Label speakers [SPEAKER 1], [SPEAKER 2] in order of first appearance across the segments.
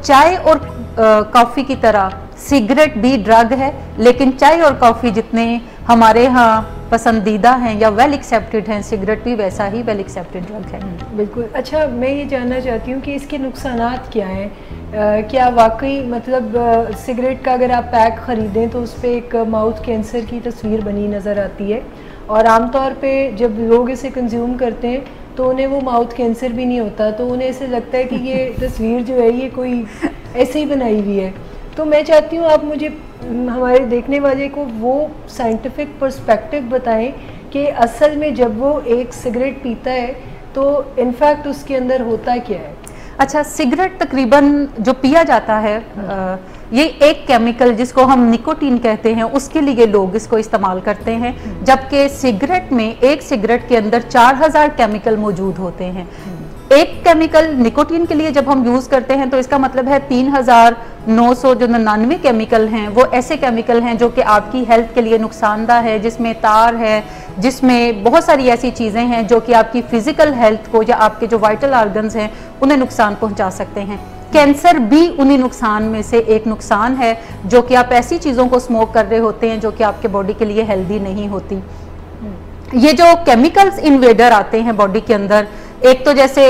[SPEAKER 1] चाय और कॉफ़ी की तरह सिगरेट भी ड्रग है, लेकिन चाय और कॉफ़ी जितने हमारे यहाँ पसंदीदा हैं या वेल एक्सेप्टेड हैं, सिगरेट भी वैसा ही वेल एक्सेप्टेड ड्रग है।
[SPEAKER 2] बिल्कुल। अच्छा, मैं ये जानना चाहती हूँ कि इसके नुकसानात क्या हैं? क्या वाकई मतलब सिगरेट का अगर आप पैक ख़रीदें तो उस पर एक माउथ कैंसर की तस्वीर बनी नज़र आती है, और आमतौर पे जब लोग इसे कंज्यूम करते हैं तो उन्हें वो माउथ कैंसर भी नहीं होता, तो उन्हें ऐसे लगता है कि ये तस्वीर जो है ये कोई ऐसे ही बनाई हुई है। तो मैं चाहती हूँ आप मुझे, हमारे देखने वाले को, वो साइंटिफिक पर्सपेक्टिव बताएं कि असल में जब वो एक सिगरेट पीता है तो इनफैक्ट उसके अंदर होता क्या है।
[SPEAKER 1] अच्छा, सिगरेट तकरीबन जो पिया जाता है, ये एक केमिकल जिसको हम निकोटीन कहते हैं, उसके लिए लोग इसको इस्तेमाल करते हैं, जबकि सिगरेट में, एक सिगरेट के अंदर 4000 केमिकल मौजूद होते हैं। एक केमिकल निकोटीन के लिए जब हम यूज़ करते हैं तो इसका मतलब है 3999 केमिकल हैं, वो ऐसे केमिकल हैं जो कि आपकी हेल्थ के लिए नुकसानदा है, जिसमें तार है, जिसमें बहुत सारी ऐसी चीज़ें हैं जो कि आपकी फ़िज़िकल हेल्थ को या आपके जो वाइटल ऑर्गन्स हैं उन्हें नुकसान पहुंचा सकते हैं। कैंसर भी उन्हीं नुकसान में से एक नुकसान है, जो कि आप ऐसी चीज़ों को स्मोक कर रहे होते हैं जो कि आपके बॉडी के लिए हेल्दी नहीं होती। ये जो केमिकल्स इन्वेडर आते हैं बॉडी के अंदर, एक तो जैसे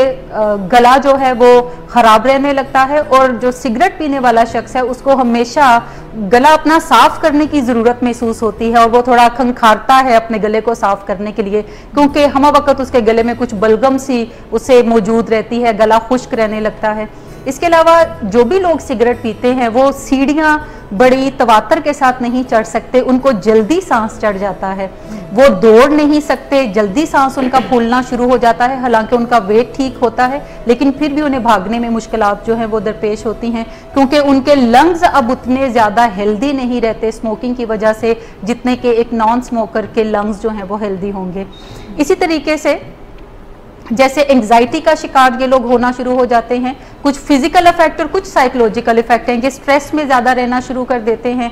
[SPEAKER 1] गला जो है वो ख़राब रहने लगता है, और जो सिगरेट पीने वाला शख्स है उसको हमेशा गला अपना साफ़ करने की ज़रूरत महसूस होती है, और वो थोड़ा खंखारता है अपने गले को साफ़ करने के लिए, क्योंकि हम वक्त उसके गले में कुछ बलगम सी उसे मौजूद रहती है, गला खुश्क रहने लगता है। इसके अलावा जो भी लोग सिगरेट पीते हैं वो सीढ़ियाँ बड़ी तवातर के साथ नहीं चढ़ सकते, उनको जल्दी सांस चढ़ जाता है, वो दौड़ नहीं सकते, जल्दी सांस उनका फूलना शुरू हो जाता है, हालांकि उनका वेट ठीक होता है, लेकिन फिर भी उन्हें भागने में मुश्किलात जो हैं वो दरपेश होती हैं, क्योंकि उनके लंग्स अब उतने ज़्यादा हेल्दी नहीं रहते स्मोकिंग की वजह से, जितने के एक नॉन स्मोकर के लंग्स जो हैं वो हेल्दी होंगे। इसी तरीके से जैसे एंग्जाइटी का शिकार ये लोग होना शुरू हो जाते हैं, कुछ फिजिकल इफेक्ट और कुछ साइकोलॉजिकल इफेक्ट हैं, ये स्ट्रेस में ज़्यादा रहना शुरू कर देते हैं।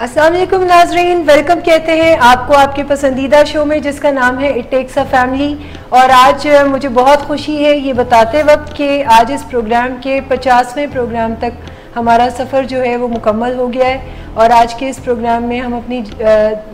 [SPEAKER 2] अस्सलाम वालेकुम नाज़रीन, वेलकम कहते हैं आपको आपके पसंदीदा शो में जिसका नाम है इट टेक्स अ फैमिली। और आज मुझे बहुत खुशी है ये बताते वक्त कि आज इस प्रोग्राम के 50वें प्रोग्राम तक हमारा सफ़र जो है वो मुकम्मल हो गया है, और आज के इस प्रोग्राम में हम अपनी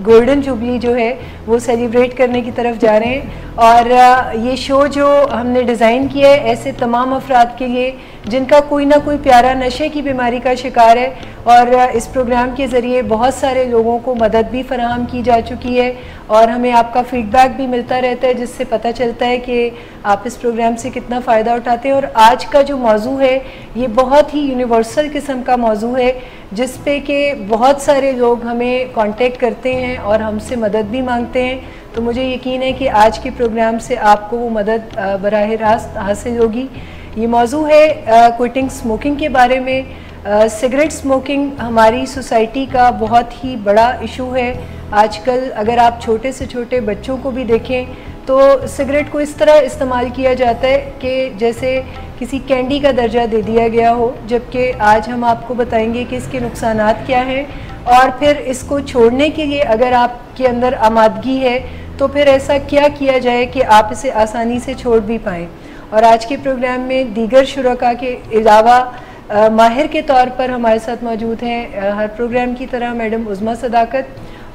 [SPEAKER 2] गोल्डन जुबली जो है वो सेलिब्रेट करने की तरफ जा रहे हैं। और ये शो जो हमने डिज़ाइन किया है ऐसे तमाम अफराद के लिए जिनका कोई ना कोई प्यारा नशे की बीमारी का शिकार है, और इस प्रोग्राम के ज़रिए बहुत सारे लोगों को मदद भी फराहम की जा चुकी है, और हमें आपका फ़ीडबैक भी मिलता रहता है जिससे पता चलता है कि आप इस प्रोग्राम से कितना फ़ायदा उठाते हैं। और आज का जो मौजू है ये बहुत ही यूनिवर्सल किस्म का मौजू है, जिस पे कि बहुत सारे लोग हमें कांटेक्ट करते हैं और हमसे मदद भी मांगते हैं। तो मुझे यकीन है कि आज के प्रोग्राम से आपको वो मदद बराह रास्त हासिल होगी। ये मौजू है क्विटिंग स्मोकिंग के बारे में। सिगरेट स्मोकिंग हमारी सोसाइटी का बहुत ही बड़ा इशू है आजकल। अगर आप छोटे से छोटे बच्चों को भी देखें तो सिगरेट को इस तरह इस्तेमाल किया जाता है कि जैसे किसी कैंडी का दर्जा दे दिया गया हो, जबकि आज हम आपको बताएंगे कि इसके नुकसानात क्या हैं, और फिर इसको छोड़ने के लिए अगर आपके अंदर आमादगी है तो फिर ऐसा क्या किया जाए कि आप इसे आसानी से छोड़ भी पाएँ। और आज के प्रोग्राम में दीगर शुरका के अलावा माहिर के तौर पर हमारे साथ मौजूद हैं हर प्रोग्राम की तरह मैडम उज़्मा सदाकत,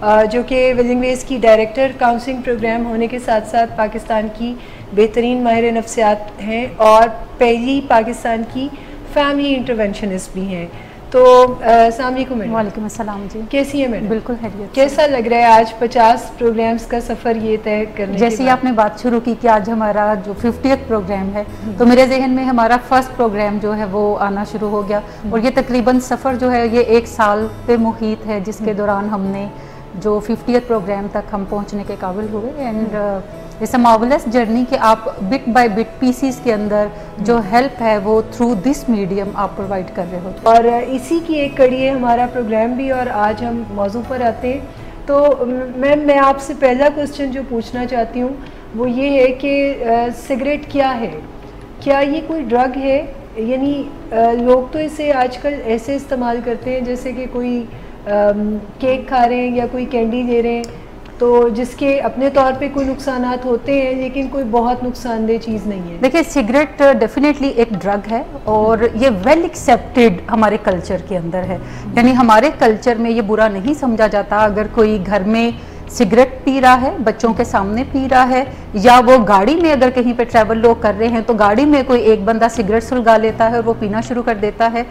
[SPEAKER 2] जो कि विलिंग वेज की डायरेक्टर काउंसलिंग प्रोग्राम होने के साथ साथ पाकिस्तान की बेहतरीन माहिर नफ्सियात हैं और पहली पाकिस्तान की फैमिली इंटरवेंशनिस्ट भी हैं। तो अस्सलाम वालेकुम मैडम।
[SPEAKER 1] वालेकुम अस्सलाम जी,
[SPEAKER 2] कैसी है मैडम?
[SPEAKER 1] बिल्कुल खैरियत।
[SPEAKER 2] कैसा लग रहा है आज 50 प्रोग्राम्स का सफ़र ये तय करने?
[SPEAKER 1] जैसे आपने बात शुरू की कि आज हमारा जो 50th प्रोग्राम है, तो मेरे जहन में हमारा फर्स्ट प्रोग्राम जो है वो आना शुरू हो गया, और ये तकरीबन सफ़र जो है ये 1 साल पे मुहित है, जिसके दौरान हमने जो 50th प्रोग्राम तक हम पहुंचने के काबिल हुए। And it's a marvellous journey कि आप बिट बाय बिट पीसीस के अंदर जो हेल्प है वो थ्रू दिस मीडियम आप प्रोवाइड कर रहे हो,
[SPEAKER 2] और इसी की एक कड़ी है हमारा प्रोग्राम भी। और आज हम मौजू पर आते हैं। तो मैं आपसे पहला क्वेश्चन जो पूछना चाहती हूँ वो ये है कि सिगरेट क्या है? क्या ये कोई ड्रग है? यानी लोग तो इसे आजकल ऐसे इस्तेमाल करते हैं जैसे कि कोई केक खा रहे हैं या कोई कैंडी ले रहे हैं, तो जिसके अपने तौर पे कोई नुकसानात होते हैं लेकिन कोई बहुत नुकसानदेह चीज़ नहीं है।
[SPEAKER 1] देखिए, सिगरेट डेफिनेटली एक ड्रग है और ये वेल एक्सेप्टेड हमारे कल्चर के अंदर है, यानी हमारे कल्चर में ये बुरा नहीं समझा जाता अगर कोई घर में सिगरेट पी रहा है, बच्चों के सामने पी रहा है, या वो गाड़ी में अगर कहीं पे ट्रैवल लोग कर रहे हैं तो गाड़ी में कोई एक बंदा सिगरेट सुलगा लेता है और वो पीना शुरू कर देता है।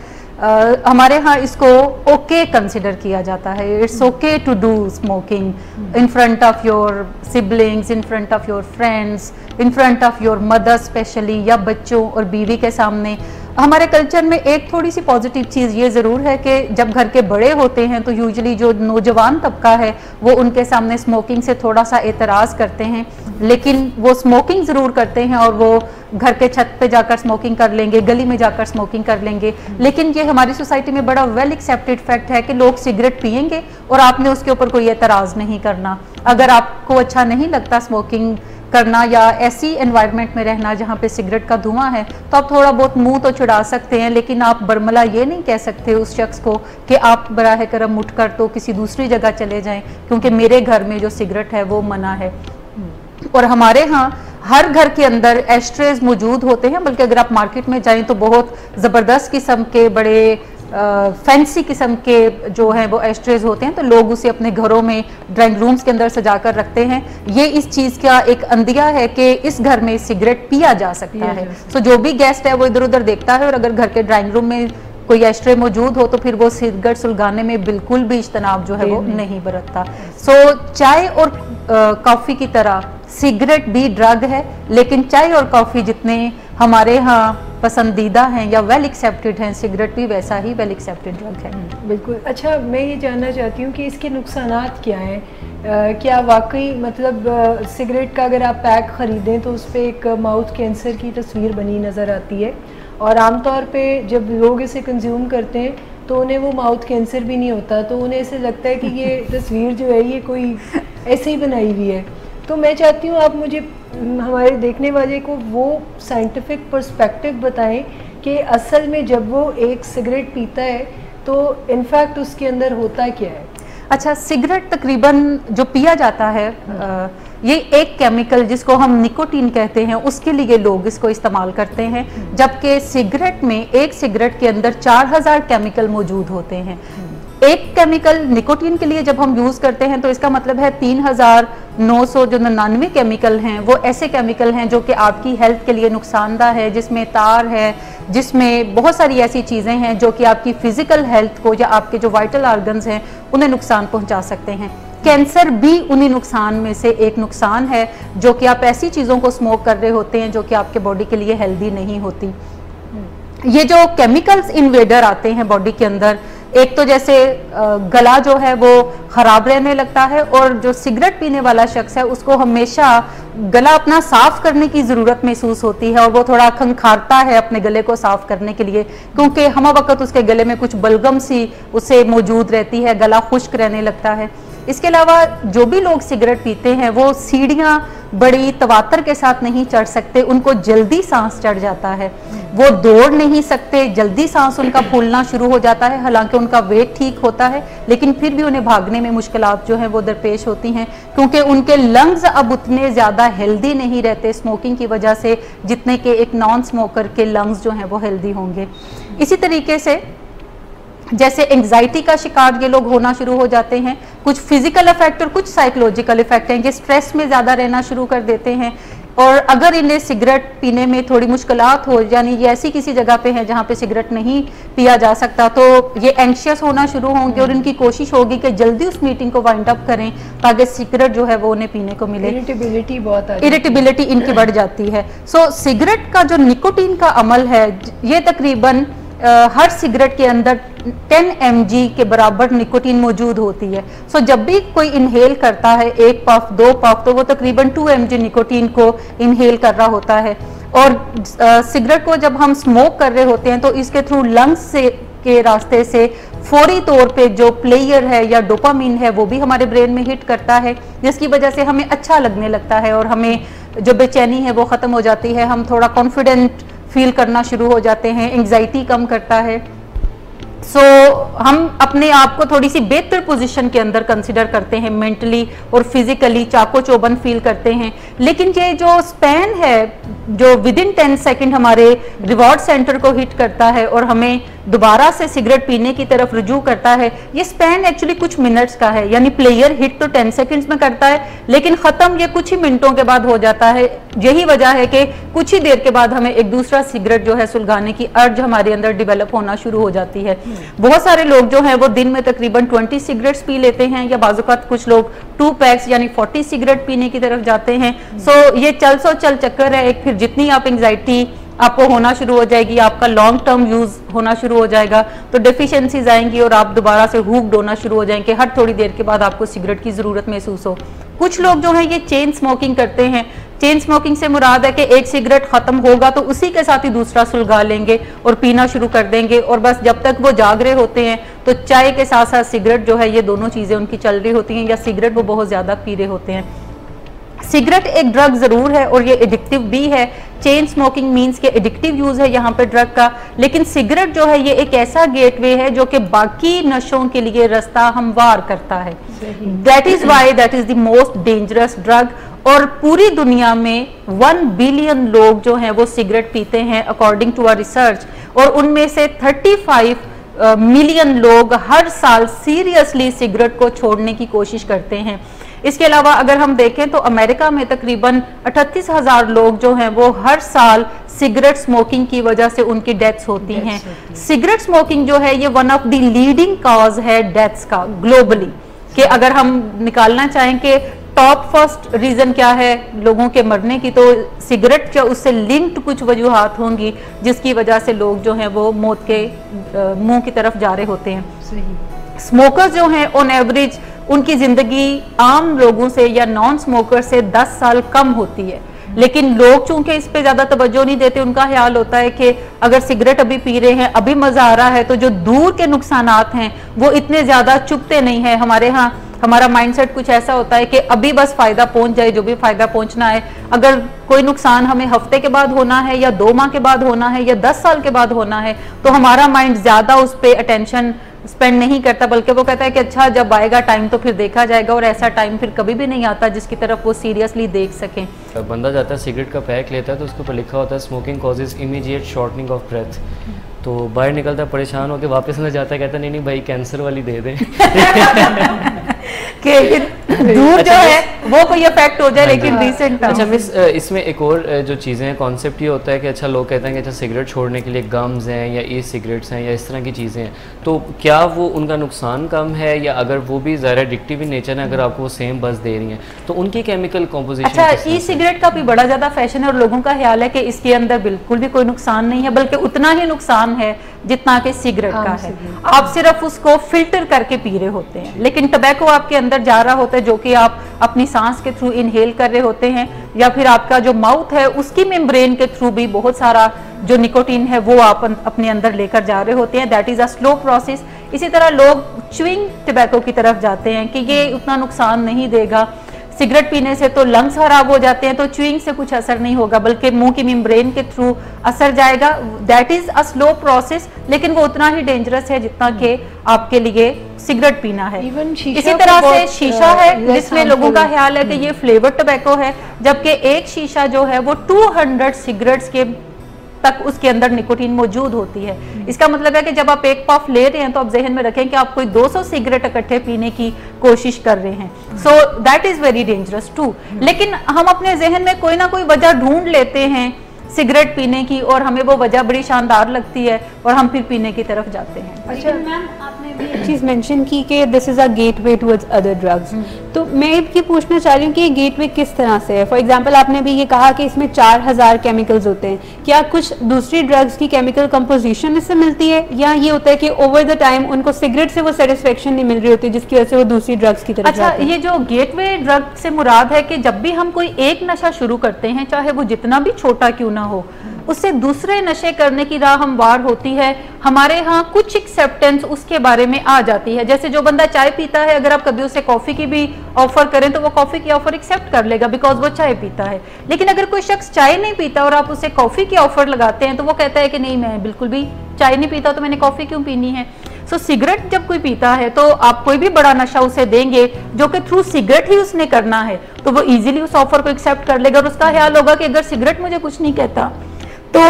[SPEAKER 1] हमारे यहाँ इसको ओके कंसिडर किया जाता है। It's okay to do smoking in front of your siblings, in front of your friends, in front of your mother specially, या बच्चों और बीवी के सामने। हमारे कल्चर में एक थोड़ी सी पॉजिटिव चीज़ ये ज़रूर है कि जब घर के बड़े होते हैं तो यूजुअली जो नौजवान तबका है वो उनके सामने स्मोकिंग से थोड़ा सा एतराज़ करते हैं, लेकिन वो स्मोकिंग ज़रूर करते हैं और वो घर के छत पे जाकर स्मोकिंग कर लेंगे, गली में जाकर स्मोकिंग कर लेंगे। लेकिन ये हमारी सोसाइटी में बड़ा वेल एक्सेप्टेड फैक्ट है कि लोग सिगरेट पियेंगे और आपने उसके ऊपर कोई एतराज़ नहीं करना। अगर आपको अच्छा नहीं लगता स्मोकिंग करना या ऐसी एनवायरनमेंट में रहना जहाँ पे सिगरेट का धुआं है, तो आप थोड़ा बहुत मुंह तो छुड़ा सकते हैं, लेकिन आप बरमला ये नहीं कह सकते उस शख्स को कि आप बराह करम उठकर तो किसी दूसरी जगह चले जाएं क्योंकि मेरे घर में जो सिगरेट है वो मना है। और हमारे यहाँ हर घर के अंदर एस्ट्रेज मौजूद होते हैं, बल्कि अगर आप मार्केट में जाएं तो बहुत ज़बरदस्त किस्म के बड़े फैंसी किस्म के जो है वो एस्ट्रेज होते हैं, तो लोग उसे अपने घरों में ड्राइंग रूम्स के अंदर सजा कर रखते हैं। ये इस चीज़ का एक अंदिया है कि इस घर में सिगरेट पिया जा सकता है। सो जो भी गेस्ट है वो इधर उधर देखता है और अगर घर के ड्राइंग रूम में कोई एस्ट्रे मौजूद हो तो फिर वो सिगरेट सुलगाने में बिल्कुल भी इज्तनाब जो है वो नहीं बरतता। सो चाय और कॉफ़ी की तरह सिगरेट भी ड्रग है, लेकिन चाय और कॉफ़ी जितने हमारे यहाँ पसंदीदा हैं या वेल एक्सेप्टेड हैं, सिगरेट भी वैसा ही वेल एक्सेप्टेड ड्रग है।
[SPEAKER 2] बिल्कुल। अच्छा, मैं ये जानना चाहती हूँ कि इसके नुकसानात क्या हैं? क्या वाकई मतलब सिगरेट का अगर आप पैक ख़रीदें तो उस पर एक माउथ कैंसर की तस्वीर बनी नज़र आती है, और आमतौर पे जब लोग इसे कंज्यूम करते हैं तो उन्हें वो माउथ कैंसर भी नहीं होता, तो उन्हें ऐसे लगता है कि ये तस्वीर जो है ये कोई ऐसे ही बनाई हुई है। तो मैं चाहती हूँ आप मुझे, हमारे देखने वाले को, वो साइंटिफिक पर्सपेक्टिव बताएं कि असल में जब वो एक सिगरेट पीता है तो इनफैक्ट उसके अंदर होता क्या है।
[SPEAKER 1] अच्छा, सिगरेट तकरीबन जो पिया जाता है ये एक केमिकल जिसको हम निकोटीन कहते हैं उसके लिए लोग इसको इस्तेमाल करते हैं, जबकि सिगरेट में एक सिगरेट के अंदर 4000 केमिकल मौजूद होते हैं। एक केमिकल निकोटीन के लिए जब हम यूज़ करते हैं तो इसका मतलब है 3999 केमिकल हैं वो ऐसे केमिकल हैं जो कि आपकी हेल्थ के लिए नुकसानदा है, जिसमें तार है, जिसमें बहुत सारी ऐसी चीज़ें हैं जो कि आपकी फिजिकल हेल्थ को या आपके जो वाइटल ऑर्गन्स हैं उन्हें नुकसान पहुंचा सकते हैं। कैंसर भी उन्हीं नुकसान में से एक नुकसान है, जो कि आप ऐसी चीज़ों को स्मोक कर रहे होते हैं जो कि आपके बॉडी के लिए हेल्दी नहीं होती। ये जो केमिकल्स इन्वेडर आते हैं बॉडी के अंदर, एक तो जैसे गला जो है वो ख़राब रहने लगता है, और जो सिगरेट पीने वाला शख्स है उसको हमेशा गला अपना साफ़ करने की ज़रूरत महसूस होती है और वो थोड़ा खंखारता है अपने गले को साफ़ करने के लिए, क्योंकि हम वक्त उसके गले में कुछ बलगम सी उसे मौजूद रहती है, गला खुश्क रहने लगता है। इसके अलावा जो भी लोग सिगरेट पीते हैं वो सीढ़ियाँ बड़ी तवातर के साथ नहीं चढ़ सकते, उनको जल्दी सांस चढ़ जाता है, वो दौड़ नहीं सकते, जल्दी सांस उनका फूलना शुरू हो जाता है। हालांकि उनका वेट ठीक होता है लेकिन फिर भी उन्हें भागने में मुश्किलात जो हैं वो दरपेश होती हैं, क्योंकि उनके लंग्स अब उतने ज़्यादा हेल्दी नहीं रहते स्मोकिंग की वजह से जितने के एक नॉन स्मोकर के लंग्स जो हैं वो हेल्दी होंगे। इसी तरीके से जैसे एंग्जाइटी का शिकार ये लोग होना शुरू हो जाते हैं, कुछ फिजिकल इफेक्ट और कुछ साइकोलॉजिकल इफेक्ट हैं, ये स्ट्रेस में ज़्यादा रहना शुरू कर देते हैं। और अगर इन्हें सिगरेट पीने में थोड़ी मुश्किलात हो, यानी ये ऐसी किसी जगह पे है जहाँ पे सिगरेट नहीं पिया जा सकता, तो ये एंग्शियस होना शुरू होंगे और इनकी कोशिश होगी कि जल्दी उस मीटिंग को वाइंड अप करें ताकि सिगरेट जो है वो उन्हें पीने को मिले। इरिटेबिलिटी इनकी बढ़ जाती है। सो सिगरेट का जो निकोटीन का अमल है ये तकरीबन हर सिगरेट के अंदर 10 mg के बराबर निकोटीन मौजूद होती है। सो जब भी कोई इनहेल करता है, एक पफ, दो पफ, तो वो तकरीबन 2 mg निकोटीन को इनहेल कर रहा होता है। और सिगरेट को जब हम स्मोक कर रहे होते हैं तो इसके थ्रू लंग्स से के रास्ते से फौरी तौर पे जो प्लेयर है या डोपामिन है वो भी हमारे ब्रेन में हिट करता है, जिसकी वजह से हमें अच्छा लगने लगता है और हमें जो बेचैनी है वो ख़त्म हो जाती है, हम थोड़ा कॉन्फिडेंट फील करना शुरू हो जाते हैं, एंग्जाइटी कम करता है। हम अपने आप को थोड़ी सी बेहतर पोजीशन के अंदर कंसिडर करते हैं, मेंटली और फिजिकली चाको चौबंद फील करते हैं। लेकिन ये जो स्पैन है जो विद इन 10 सेकेंड हमारे रिवॉर्ड सेंटर को हिट करता है और हमें दोबारा से सिगरेट पीने की तरफ रुजू करता है, ये स्पैन एक्चुअली कुछ मिनट्स का है। यानी प्लेयर हिट तो 10 सेकेंड्स में करता है, लेकिन खत्म ये कुछ ही मिनटों के बाद हो जाता है। यही वजह है कि कुछ ही देर के बाद हमें एक दूसरा सिगरेट जो है सुलगाने की अर्ज हमारे अंदर डेवलप होना शुरू हो जाती है। बहुत सारे लोग जो हैं वो दिन में तकरीबन 20 सिगरेट्स पी लेते हैं, या बाज़-औक़ात कुछ लोग 2 पैक्स यानी 40 सिगरेट पीने की तरफ जाते हैं। ये चल चक्कर है एक। फिर जितनी आप एंग्जाइटी आपको होना शुरू हो जाएगी, आपका लॉन्ग टर्म यूज होना शुरू हो जाएगा, तो डेफिशिएंसीज आएंगी और आप दोबारा से हुक्ड होना शुरू हो जाएंगे। हर थोड़ी देर के बाद आपको सिगरेट की जरूरत महसूस हो। कुछ लोग जो है ये चेन स्मोकिंग करते हैं। चेन स्मोकिंग से मुराद है कि एक सिगरेट खत्म होगा तो उसी के साथ ही दूसरा सुलगा लेंगे और पीना शुरू कर देंगे, और बस जब तक वो जाग रहे होते हैं तो चाय के साथ साथ सिगरेट जो है ये दोनों चीजें उनकी चल रही होती हैं, या सिगरेट वो बहुत ज्यादा पी रहे होते हैं। सिगरेट एक ड्रग जरूर है और ये एडिक्टिव भी है। चेन स्मोकिंग मींस के एडिक्टिव यूज है यहाँ पे ड्रग का, लेकिन सिगरेट जो है ये एक ऐसा गेटवे है जो कि बाकी नशों के लिए रास्ता हमवार करता है। That is why that is the most dangerous drug. और पूरी दुनिया में 1 बिलियन लोग जो हैं वो सिगरेट पीते हैं अकॉर्डिंग टू अ रिसर्च, और उनमें से 35 मिलियन लोग हर साल सीरियसली सिगरेट को छोड़ने की कोशिश करते हैं। इसके अलावा अगर हम देखें तो अमेरिका में तकरीबन 38,000 लोग जो हैं वो हर साल सिगरेट स्मोकिंग की वजह से उनकी डेथ्स होती हैं। सिगरेट स्मोकिंग जो है ये one of the leading cause है डेथ्स का ग्लोबली। कि अगर हम निकालना चाहें कि टॉप फर्स्ट रीजन क्या है लोगों के मरने की, तो सिगरेट जो उससे लिंक्ड कुछ वजूहात होंगी जिसकी वजह से लोग जो हैं वो मौत के मुंह की तरफ जा रहे होते हैं। स्मोकर्स जो हैं ऑन एवरेज उनकी जिंदगी आम लोगों से या नॉन स्मोकर से 10 साल कम होती है, लेकिन लोग चूंकि इस पे ज्यादा तवज्जो नहीं देते, उनका ख्याल होता है कि अगर सिगरेट अभी पी रहे हैं, अभी मजा आ रहा है, तो जो दूर के नुकसानात हैं वो इतने ज्यादा चुभते नहीं है। हमारे यहाँ हमारा माइंडसेट कुछ ऐसा होता है कि अभी बस फायदा पहुंच जाए, जो भी फायदा पहुंचना है। अगर कोई नुकसान हमें हफ्ते के बाद होना है या 2 माह के बाद होना है या 10 साल के बाद होना है, तो हमारा माइंड ज्यादा उस पर अटेंशन स्पेंड नहीं करता, बल्कि वो कहता है कि अच्छा जब आएगा टाइम तो फिर देखा जाएगा, और ऐसा टाइम फिर कभी भी नहीं आता जिसकी तरफ वो सीरियसली देख सकें।
[SPEAKER 3] बंदा जाता है सिगरेट का पैक लेता है तो उसके ऊपर लिखा होता है smoking causes immediate shortening of breath, तो बाहर निकलता है परेशान होकर, वापस अंदर जाता है, कहता है नहीं भाई कैंसर वाली दे दे
[SPEAKER 1] कि दूर जो है वो कोई इफेक्ट हो जाए, लेकिन रिसेंट।
[SPEAKER 3] अच्छा मिस, इसमें एक और जो चीज़ें हैं, कॉन्सेप्ट ये होता है कि अच्छा लोग कहते हैं कि अच्छा सिगरेट छोड़ने के लिए गम्स हैं या ई सिगरेट्स हैं या इस तरह की चीज़ें हैं, तो क्या वो उनका नुकसान कम है, या अगर वो भी ज़्यादा एडिक्टिव इन नेचर है, अगर आपको वो सेम बस दे रही हैं तो उनकी केमिकल कॉम्पोजिशन?
[SPEAKER 1] अच्छा, ई सिगरेट का भी बड़ा ज़्यादा फैशन है और लोगों का ख्याल है कि इसके अंदर बिल्कुल भी कोई नुकसान नहीं है, बल्कि उतना ही नुकसान है जितना कि सिगरेट का है। आप सिर्फ उसको फिल्टर करके पी रहे होते हैं, लेकिन टबैको आपके अंदर जा रहा होता है जो कि आप अपनी सांस के थ्रू इनहेल कर रहे होते हैं, या फिर आपका जो माउथ है उसकी मेम्ब्रेन के थ्रू भी बहुत सारा जो निकोटीन है वो आप अपने अंदर लेकर जा रहे होते हैं। That is a slow process. इसी तरह लोग च्युइंग टबैको की तरफ जाते हैं कि ये उतना नुकसान नहीं देगा, सिगरेट पीने से तो लंग्स खराब हो जाते हैं, तो च्युइंग से कुछ असर नहीं होगा, बल्कि मुंह की मेम्ब्रेन के थ्रू असर जाएगा। That is a slow process, लेकिन वो उतना ही डेंजरस है जितना कि आपके लिए सिगरेट पीना है। इसी तरह से शीशा है जिसमें लोगों का ख्याल है कि ये फ्लेवर टबैको है, जबकि एक शीशा जो है वो 200 सिगरेट्स के तक उसके अंदर निकोटीन मौजूद होती है। इसका मतलब है कि जब आप एक पफ ले रहे हैं तो आप जहन में रखें कि आप कोई 200 सिगरेट इकट्ठे पीने की कोशिश कर रहे हैं। So that is very dangerous too. लेकिन हम अपने जहन में कोई ना कोई वजह ढूंढ लेते हैं सिगरेट पीने की, और हमें वो वजह बड़ी शानदार लगती है और हम फिर पीने की तरफ जाते हैं।
[SPEAKER 4] अच्छा मैम, आपने भी एक चीज़ मेंशन की कि this is a gateway towards other drugs, तो मैं ये पूछना चाह रही हूँ कि ये गेटवे किस तरह से है। फॉर एग्जांपल आपने भी ये कहा कि इसमें 4000 केमिकल्स होते हैं, क्या कुछ दूसरी ड्रग्स की केमिकल कंपोजिशन इससे मिलती है, या ये होता है कि ओवर द टाइम उनको सिगरेट से वो सेटिस्फेक्शन नहीं मिल रही होती जिसकी वजह से वो दूसरी ड्रग्स की तरफ
[SPEAKER 1] अच्छा, ये जो गेटवे ड्रग से मुराद है कि जब भी हम कोई एक नशा शुरू करते हैं, चाहे वो जितना भी छोटा क्यों ना हो, उससे दूसरे नशे करने की राह हमवार होती है। हमारे यहाँ कुछ एक्सेप्टेंस उसके बारे में आ जाती है। जैसे जो बंदा चाय पीता है, अगर आप कभी उसे कॉफी की भी ऑफर करें तो वो कॉफी की ऑफर एक्सेप्ट कर लेगा बिकॉज वो चाय पीता है। लेकिन अगर कोई शख्स चाय नहीं पीता और आप उसे कॉफी की ऑफर लगाते हैं तो वो कहता है कि नहीं, मैं बिल्कुल भी चाय नहीं पीता तो मैंने कॉफी क्यों पीनी है। सो सिगरेट जब कोई पीता है तो आप कोई भी बड़ा नशा उसे देंगे जो कि थ्रू सिगरेट ही उसने करना है, तो वो इजीली उस ऑफर को एक्सेप्ट कर लेगा और उसका ख्याल होगा कि अगर सिगरेट मुझे कुछ नहीं कहता तो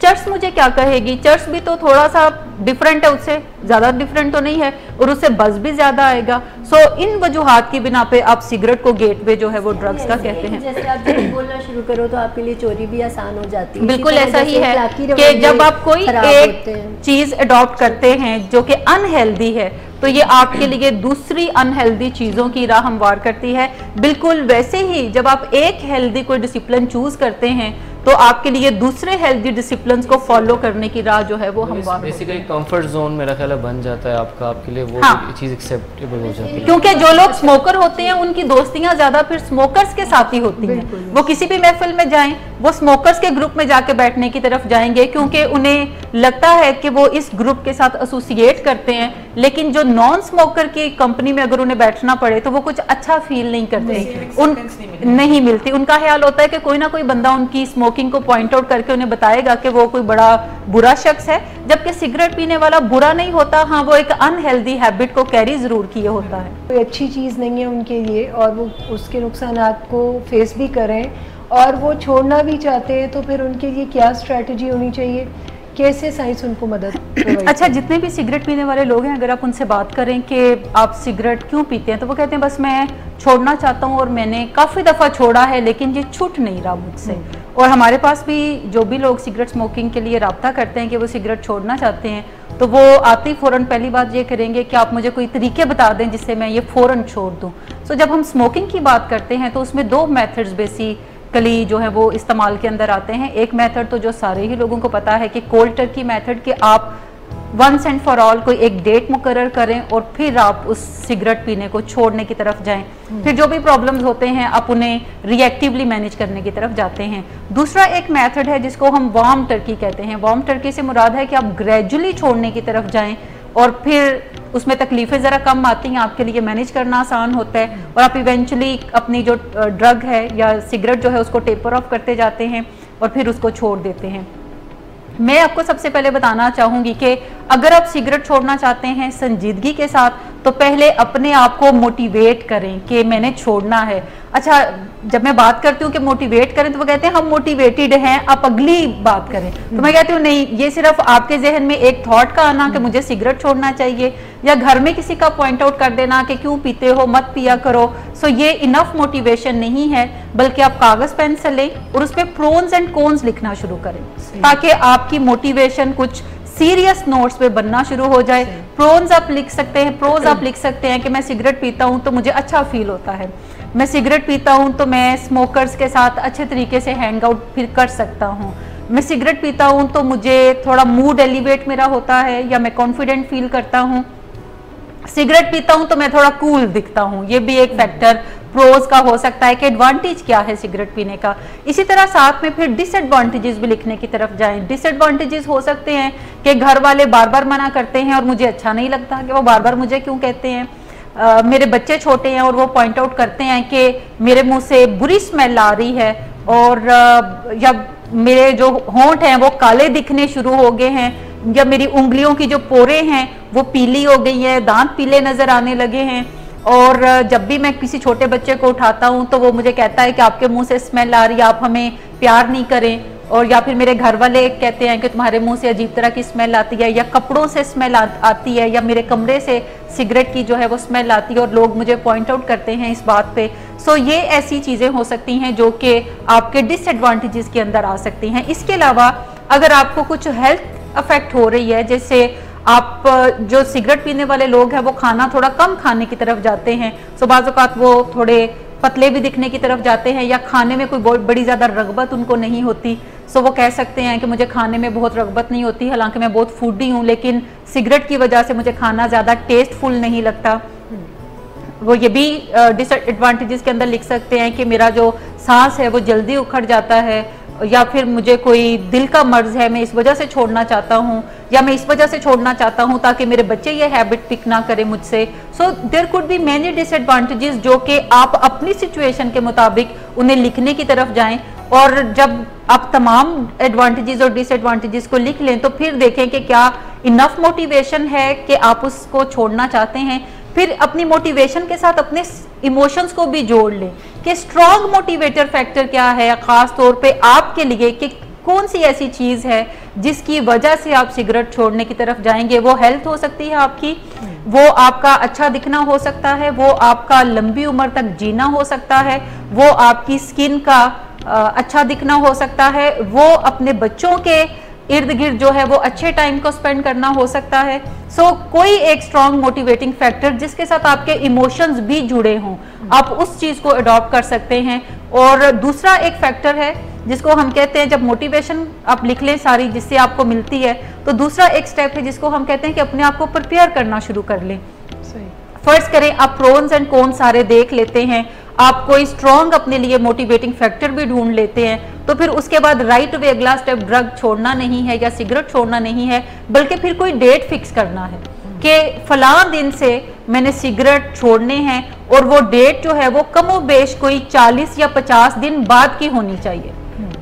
[SPEAKER 1] चर्च मुझे क्या कहेगी। चर्च भी तो थोड़ा सा डिफरेंट है, उससे ज्यादा डिफरेंट तो नहीं है और उससे बज़ भी ज्यादा आएगा। सो इन वजूहात की बिना पे आप सिगरेट को गेटवे जो है वो ड्रग्स का कहते हैं।
[SPEAKER 5] जैसे आप जब बोलना शुरू करो तो आपके लिए चोरी भी आसान हो जाती है।
[SPEAKER 1] बिल्कुल ऐसा ही है कि जब आप कोई एक चीज अडॉप्ट करते हैं जो कि अनहेल्दी है तो ये आपके लिए दूसरी अनहेल्दी चीजों की राह हमवार करती है। बिल्कुल वैसे ही जब आप एक हेल्दी कोई डिसिप्लिन चूज करते हैं तो आपके लिए दूसरे हेल्दी डिसिप्लिन्स को फॉलो करने की राह जो है वो हमवार
[SPEAKER 3] बेसिकली कंफर्ट जोन मेरा ख्याल है बन जाता है आपका, आपके लिए वो चीज एक्सेप्टेबल हो जाती है।
[SPEAKER 1] क्योंकि जो लोग स्मोकर होते हैं उनकी दोस्तियां ज्यादा फिर स्मोकर्स के साथ ही होती हैं। वो किसी भी महफिल में जाएं वो स्मोकर्स के ग्रुप में जाके बैठने की तरफ जाएंगे क्योंकि उन्हें लगता है कि वो इस ग्रुप के साथ एसोसिएट करते हैं। लेकिन जो नॉन स्मोकर की कंपनी में अगर उन्हें बैठना पड़े तो वो कुछ अच्छा फील नहीं करते, नहीं मिलती। उनका ख्याल होता है कि कोई ना कोई बंदा उनकी स्मोकिंग को पॉइंट आउट करके उन्हें बताएगा कि वो कोई बड़ा बुरा शख्स है, जबकि सिगरेट पीने वाला बुरा नहीं होता। हाँ, वो एक अनहेल्दी हैबिट को कैरी जरूर किए होता है,
[SPEAKER 2] कोई अच्छी चीज़ नहीं है उनके लिए और वो उसके नुकसानात को फेस भी करें और वो छोड़ना भी चाहते हैं, तो फिर उनके लिए क्या स्ट्रेटजी होनी चाहिए, कैसे साइंस उनको मदद
[SPEAKER 1] अच्छा, जितने भी सिगरेट पीने वाले लोग हैं अगर आप उनसे बात करें कि आप सिगरेट क्यों पीते हैं तो वो कहते हैं बस मैं छोड़ना चाहता हूँ और मैंने काफ़ी दफ़ा छोड़ा है लेकिन ये छूट नहीं रहा मुझसे। और हमारे पास भी जो भी लोग सिगरेट स्मोकिंग के लिए रब्ता करते हैं कि वो सिगरेट छोड़ना चाहते हैं तो वो आते ही फ़ौरन पहली बात ये करेंगे कि आप मुझे कोई तरीके बता दें जिससे मैं ये फ़ौरन छोड़ दूँ। सो जब हम स्मोकिंग की बात करते हैं तो उसमें दो मेथड्स बेसिकली जो है वो इस्तेमाल के अंदर आते हैं। एक मेथड तो जो सारे ही लोगों को पता है कि कोल्ड टर्की मेथड, कि आप वंस एंड फॉर ऑल कोई एक डेट मुकर्रर करें और फिर आप उस सिगरेट पीने को छोड़ने की तरफ जाएं। फिर जो भी प्रॉब्लम्स होते हैं आप उन्हें रिएक्टिवली मैनेज करने की तरफ जाते हैं। दूसरा एक मेथड है जिसको हम वार्म टर्की कहते हैं। वार्म टर्की से मुराद है कि आप ग्रेजुअली छोड़ने की तरफ जाएं और फिर उसमें तकलीफें ज़रा कम आती हैं, आपके लिए मैनेज करना आसान होता है और आप इवेंचुअली अपनी जो ड्रग है या सिगरेट जो है उसको टेपर ऑफ करते जाते हैं और फिर उसको छोड़ देते हैं। मैं आपको सबसे पहले बताना चाहूँगी कि अगर आप सिगरेट छोड़ना चाहते हैं संजीदगी के साथ तो पहले अपने आप को मोटिवेट करें कि मैंने छोड़ना है। अच्छा, जब मैं बात करती हूँ कि मोटिवेट करें तो वो कहते हैं हम मोटिवेटेड हैं, आप अगली बात करें। तो मैं कहती हूँ नहीं, ये सिर्फ आपके जहन में एक थॉट का आना कि मुझे सिगरेट छोड़ना चाहिए या घर में किसी का पॉइंट आउट कर देना कि क्यों पीते हो, मत पिया करो, सो ये इनफ मोटिवेशन नहीं है। बल्कि आप कागज पेन से लें और उस पर प्रोन्स एंड कॉन्स लिखना शुरू करें ताकि आपकी मोटिवेशन कुछ सीरियस नोट्स पे बनना शुरू हो जाए। प्रोन्स आप लिख सकते हैं, प्रोज आप लिख सकते हैं कि मैं सिगरेट पीता हूं तो मुझे अच्छा फील होता है, मैं सिगरेट पीता हूं तो मैं स्मोकर्स के साथ अच्छे तरीके से हैंग आउट फिर कर सकता हूं, मैं सिगरेट पीता हूं तो मुझे थोड़ा मूड एलिवेट मेरा होता है या मैं कॉन्फिडेंट फील करता हूं, सिगरेट पीता हूं तो मैं थोड़ा कूल दिखता हूं। ये भी एक फैक्टर प्रोज का हो सकता है कि एडवांटेज क्या है सिगरेट पीने का। इसी तरह साथ में फिर डिसएडवांटेजेस भी लिखने की तरफ जाएं। डिसएडवांटेजेस हो सकते हैं कि घर वाले बार बार मना करते हैं और मुझे अच्छा नहीं लगता कि वो बार बार मुझे क्यों कहते हैं, मेरे बच्चे छोटे हैं और वो पॉइंट आउट करते हैं कि मेरे मुंह से बुरी स्मेल आ रही है और या मेरे जो होंठ हैं वो काले दिखने शुरू हो गए हैं या मेरी उंगलियों की जो पोरे हैं वो पीली हो गई है, दांत पीले नजर आने लगे हैं। और जब भी मैं किसी छोटे बच्चे को उठाता हूं तो वो मुझे कहता है कि आपके मुंह से स्मेल आ रही है, आप हमें प्यार नहीं करें। और या फिर मेरे घर वाले कहते हैं कि तुम्हारे मुंह से अजीब तरह की स्मेल आती है या कपड़ों से स्मेल आती है या मेरे कमरे से सिगरेट की जो है वो स्मेल आती है और लोग मुझे पॉइंट आउट करते हैं इस बात पे। सो ये ऐसी चीज़ें हो सकती हैं जो कि आपके डिसएडवांटेजेस के अंदर आ सकती हैं। इसके अलावा अगर आपको कुछ हेल्थ अफेक्ट हो रही है, जैसे आप जो सिगरेट पीने वाले लोग हैं वो खाना थोड़ा कम खाने की तरफ जाते हैं, सो बाज़ औक़ात वो थोड़े पतले भी दिखने की तरफ जाते हैं या खाने में कोई बहुत बड़ी ज़्यादा रगबत उनको नहीं होती, सो वो कह सकते हैं कि मुझे खाने में बहुत रगबत नहीं होती, हालांकि मैं बहुत फूडी हूँ लेकिन सिगरेट की वजह से मुझे खाना ज़्यादा टेस्टफुल नहीं लगता। वो ये भी डिसएडवांटेजेस के अंदर लिख सकते हैं कि मेरा जो सांस है वो जल्दी उखड़ जाता है या फिर मुझे कोई दिल का मर्ज है, मैं इस वजह से छोड़ना चाहता हूँ या मैं इस वजह से छोड़ना चाहता हूँ ताकि मेरे बच्चे ये हैबिट पिक ना करें मुझसे। So there could be many disadvantages जो कि आप अपनी सिचुएशन के मुताबिक उन्हें लिखने की तरफ जाएं और जब आप तमाम एडवांटेजेस और डिसएडवांटेजेस को लिख लें तो फिर देखें कि क्या इनफ मोटिवेशन है कि आप उसको छोड़ना चाहते हैं। फिर अपनी मोटिवेशन के साथ अपने इमोशंस को भी जोड़ लें कि स्ट्रॉन्ग मोटिवेटर फैक्टर क्या है खास तौर पे आपके लिए, कि कौन सी ऐसी चीज है जिसकी वजह से आप सिगरेट छोड़ने की तरफ जाएंगे। वो हेल्थ हो सकती है आपकी, वो आपका अच्छा दिखना हो सकता है, वो आपका लंबी उम्र तक जीना हो सकता है, वो आपकी स्किन का अच्छा दिखना हो सकता है, वो अपने बच्चों के इर्द गिर्द जो है वो अच्छे टाइम को स्पेंड करना हो सकता है। सो कोई एक स्ट्रॉन्ग मोटिवेटिंग फैक्टर जिसके साथ आपके इमोशंस भी जुड़े हों, आप उस चीज को अडॉप्ट कर सकते हैं। और दूसरा एक फैक्टर है जिसको हम कहते हैं, जब मोटिवेशन आप लिख लें सारी जिससे आपको मिलती है, तो दूसरा एक स्टेप है जिसको हम कहते हैं कि अपने आप को प्रिपेयर करना शुरू कर लें। फर्ज करें आप प्रोन्स एंड कॉन्स सारे देख लेते हैं, आप कोई स्ट्रॉन्ग अपने लिए मोटिवेटिंग फैक्टर भी ढूंढ लेते हैं, तो फिर उसके बाद राइट वे अगला स्टेप ड्रग छोड़ना नहीं है या सिगरेट छोड़ना नहीं है, बल्कि फिर कोई डेट फिक्स करना है कि फलां दिन से मैंने सिगरेट छोड़ने हैं, और वो डेट जो है वो कमोबेश कोई 40 या 50 दिन बाद की होनी चाहिए।